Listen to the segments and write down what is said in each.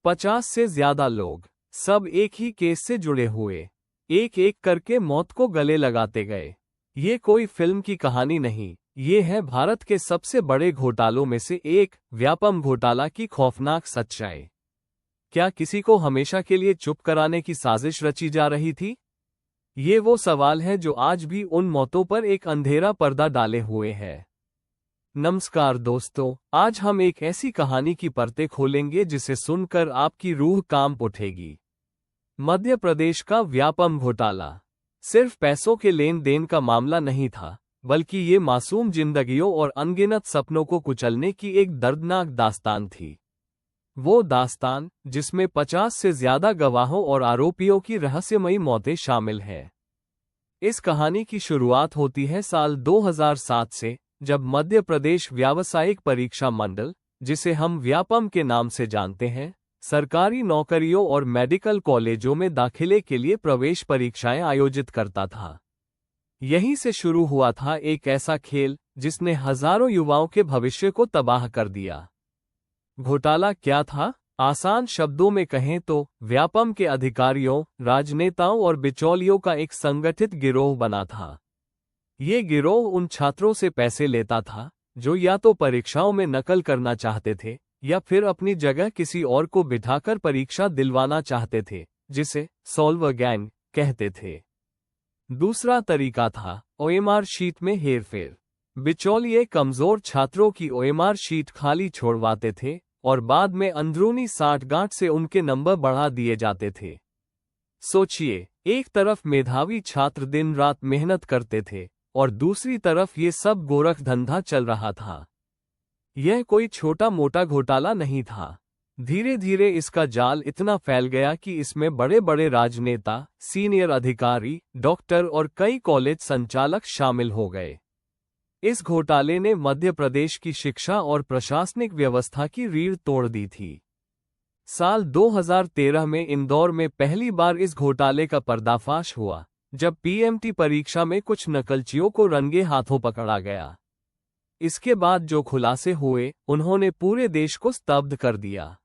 50 से ज्यादा लोग, सब एक ही केस से जुड़े हुए, एक एक करके मौत को गले लगाते गए। ये कोई फिल्म की कहानी नहीं, ये है भारत के सबसे बड़े घोटालों में से एक, व्यापम घोटाला की खौफनाक सच्चाई। क्या किसी को हमेशा के लिए चुप कराने की साजिश रची जा रही थी? ये वो सवाल है जो आज भी उन मौतों पर एक अंधेरा पर्दा डाले हुए है। नमस्कार दोस्तों, आज हम एक ऐसी कहानी की परतें खोलेंगे जिसे सुनकर आपकी रूह कांप उठेगी। मध्य प्रदेश का व्यापम घोटाला सिर्फ पैसों के लेन देन का मामला नहीं था, बल्कि ये मासूम जिंदगियों और अनगिनत सपनों को कुचलने की एक दर्दनाक दास्तान थी। वो दास्तान जिसमें 50 से ज्यादा गवाहों और आरोपियों की रहस्यमयी मौतें शामिल हैं। इस कहानी की शुरुआत होती है साल 2007 से, जब मध्य प्रदेश व्यावसायिक परीक्षा मंडल, जिसे हम व्यापम के नाम से जानते हैं, सरकारी नौकरियों और मेडिकल कॉलेजों में दाखिले के लिए प्रवेश परीक्षाएं आयोजित करता था। यहीं से शुरू हुआ था एक ऐसा खेल जिसने हजारों युवाओं के भविष्य को तबाह कर दिया। घोटाला क्या था? आसान शब्दों में कहें तो व्यापम के अधिकारियों, राजनेताओं और बिचौलियों का एक संगठित गिरोह बना था। ये गिरोह उन छात्रों से पैसे लेता था जो या तो परीक्षाओं में नकल करना चाहते थे या फिर अपनी जगह किसी और को बिठाकर परीक्षा दिलवाना चाहते थे, जिसे सॉल्वर गैंग कहते थे। दूसरा तरीका था ओएमआर शीट में हेरफेर। बिचौलिए कमजोर छात्रों की ओएमआर शीट खाली छोड़वाते थे और बाद में अंदरूनी साठगांठ से उनके नंबर बढ़ा दिए जाते थे। सोचिए, एक तरफ मेधावी छात्र दिन रात मेहनत करते थे और दूसरी तरफ ये सब गोरख धंधा चल रहा था। यह कोई छोटा मोटा घोटाला नहीं था। धीरे धीरे इसका जाल इतना फैल गया कि इसमें बड़े बड़े राजनेता, सीनियर अधिकारी, डॉक्टर और कई कॉलेज संचालक शामिल हो गए। इस घोटाले ने मध्य प्रदेश की शिक्षा और प्रशासनिक व्यवस्था की रीढ़ तोड़ दी थी। साल 2013 में इंदौर में पहली बार इस घोटाले का पर्दाफाश हुआ, जब पीएमटी परीक्षा में कुछ नकलचियों को रंगे हाथों पकड़ा गया। इसके बाद जो खुलासे हुए, उन्होंने पूरे देश को स्तब्ध कर दिया।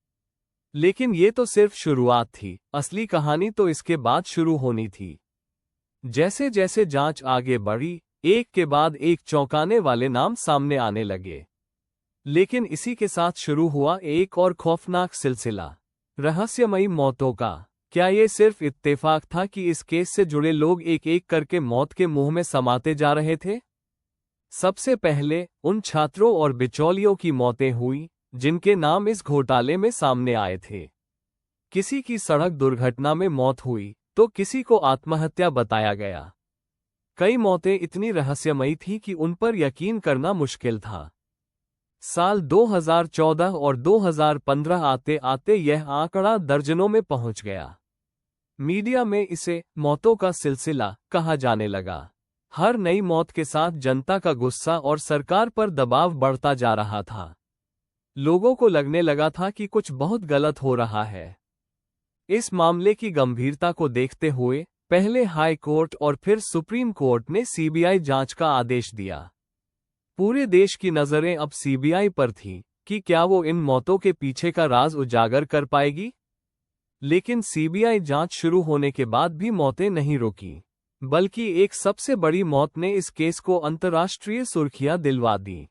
लेकिन ये तो सिर्फ शुरुआत थी, असली कहानी तो इसके बाद शुरू होनी थी। जैसे जैसे जांच आगे बढ़ी, एक के बाद एक चौंकाने वाले नाम सामने आने लगे। लेकिन इसी के साथ शुरू हुआ एक और खौफनाक सिलसिला, रहस्यमयी मौतों का। क्या ये सिर्फ इत्तेफाक था कि इस केस से जुड़े लोग एक एक करके मौत के मुंह में समाते जा रहे थे? सबसे पहले उन छात्रों और बिचौलियों की मौतें हुई जिनके नाम इस घोटाले में सामने आए थे। किसी की सड़क दुर्घटना में मौत हुई तो किसी को आत्महत्या बताया गया। कई मौतें इतनी रहस्यमयी थीं कि उन पर यकीन करना मुश्किल था। साल 2014 और 2015 आते आते यह आंकड़ा दर्जनों में पहुंच गया। मीडिया में इसे मौतों का सिलसिला कहा जाने लगा। हर नई मौत के साथ जनता का गुस्सा और सरकार पर दबाव बढ़ता जा रहा था। लोगों को लगने लगा था कि कुछ बहुत गलत हो रहा है। इस मामले की गंभीरता को देखते हुए पहले हाई कोर्ट और फिर सुप्रीम कोर्ट ने सीबीआई जांच का आदेश दिया। पूरे देश की नजरें अब सीबीआई पर थीं कि क्या वो इन मौतों के पीछे का राज उजागर कर पाएगी। लेकिन सीबीआई जांच शुरू होने के बाद भी मौतें नहीं रुकी, बल्कि एक सबसे बड़ी मौत ने इस केस को अंतर्राष्ट्रीय सुर्खियां दिलवा दी।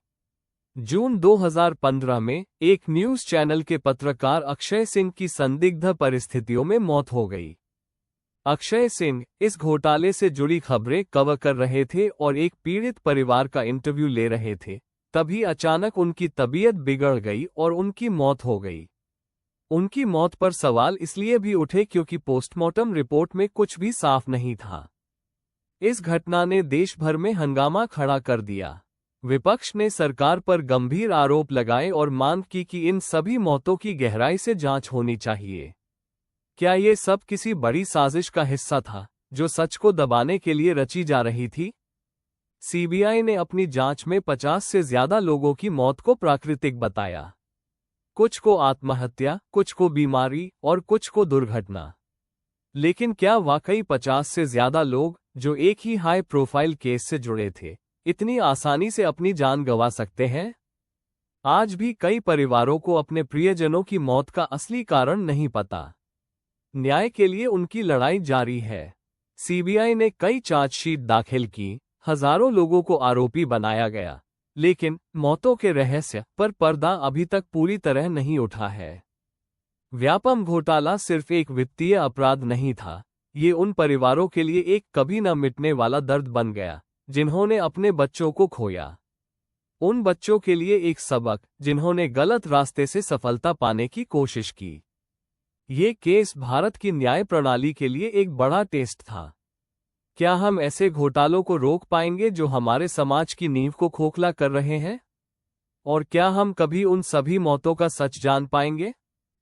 जून 2015 में एक न्यूज चैनल के पत्रकार अक्षय सिंह की संदिग्ध परिस्थितियों में मौत हो गई। अक्षय सिंह इस घोटाले से जुड़ी खबरें कवर कर रहे थे और एक पीड़ित परिवार का इंटरव्यू ले रहे थे। तभी अचानक उनकी तबीयत बिगड़ गई और उनकी मौत हो गई। उनकी मौत पर सवाल इसलिए भी उठे क्योंकि पोस्टमार्टम रिपोर्ट में कुछ भी साफ नहीं था। इस घटना ने देश भर में हंगामा खड़ा कर दिया। विपक्ष ने सरकार पर गंभीर आरोप लगाए और मांग की कि इन सभी मौतों की गहराई से जांच होनी चाहिए। क्या ये सब किसी बड़ी साजिश का हिस्सा था जो सच को दबाने के लिए रची जा रही थी? सीबीआई ने अपनी जांच में 50 से ज्यादा लोगों की मौत को प्राकृतिक बताया। कुछ को आत्महत्या, कुछ को बीमारी और कुछ को दुर्घटना। लेकिन क्या वाकई 50 से ज्यादा लोग जो एक ही हाई प्रोफाइल केस से जुड़े थे, इतनी आसानी से अपनी जान गंवा सकते हैं? आज भी कई परिवारों को अपने प्रियजनों की मौत का असली कारण नहीं पता। न्याय के लिए उनकी लड़ाई जारी है। सीबीआई ने कई चार्जशीट दाखिल की, हजारों लोगों को आरोपी बनाया गया, लेकिन मौतों के रहस्य पर पर्दा अभी तक पूरी तरह नहीं उठा है। व्यापम घोटाला सिर्फ एक वित्तीय अपराध नहीं था, ये उन परिवारों के लिए एक कभी न मिटने वाला दर्द बन गया, जिन्होंने अपने बच्चों को खोया। उन बच्चों के लिए एक सबक, जिन्होंने गलत रास्ते से सफलता पाने की कोशिश की। ये केस भारत की न्याय प्रणाली के लिए एक बड़ा टेस्ट था। क्या हम ऐसे घोटालों को रोक पाएंगे जो हमारे समाज की नींव को खोखला कर रहे हैं? और क्या हम कभी उन सभी मौतों का सच जान पाएंगे?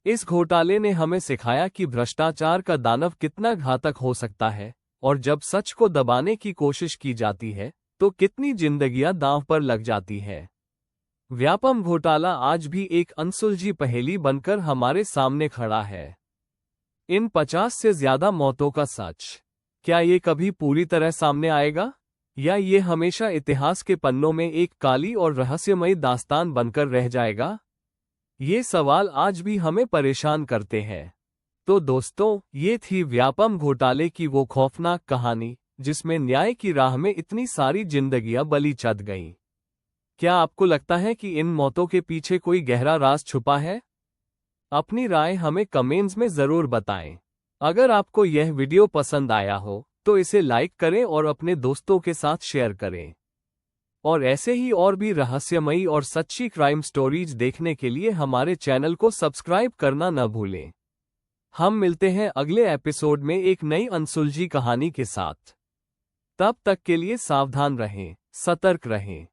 इस घोटाले ने हमें सिखाया कि भ्रष्टाचार का दानव कितना घातक हो सकता है, और जब सच को दबाने की कोशिश की जाती है तो कितनी जिंदगियां दांव पर लग जाती है। व्यापम घोटाला आज भी एक अनसुलझी पहेली बनकर हमारे सामने खड़ा है। इन 50 से ज्यादा मौतों का सच, क्या ये कभी पूरी तरह सामने आएगा, या ये हमेशा इतिहास के पन्नों में एक काली और रहस्यमयी दास्तान बनकर रह जाएगा? ये सवाल आज भी हमें परेशान करते हैं। तो दोस्तों, ये थी व्यापम घोटाले की वो खौफनाक कहानी, जिसमें न्याय की राह में इतनी सारी जिंदगियां बलि चढ़ गईं। क्या आपको लगता है कि इन मौतों के पीछे कोई गहरा राज छुपा है? अपनी राय हमें कमेंट्स में जरूर बताएं। अगर आपको यह वीडियो पसंद आया हो तो इसे लाइक करें और अपने दोस्तों के साथ शेयर करें। और ऐसे ही और भी रहस्यमयी और सच्ची क्राइम स्टोरीज देखने के लिए हमारे चैनल को सब्सक्राइब करना न भूलें। हम मिलते हैं अगले एपिसोड में एक नई अनसुलझी कहानी के साथ। तब तक के लिए सावधान रहें, सतर्क रहें।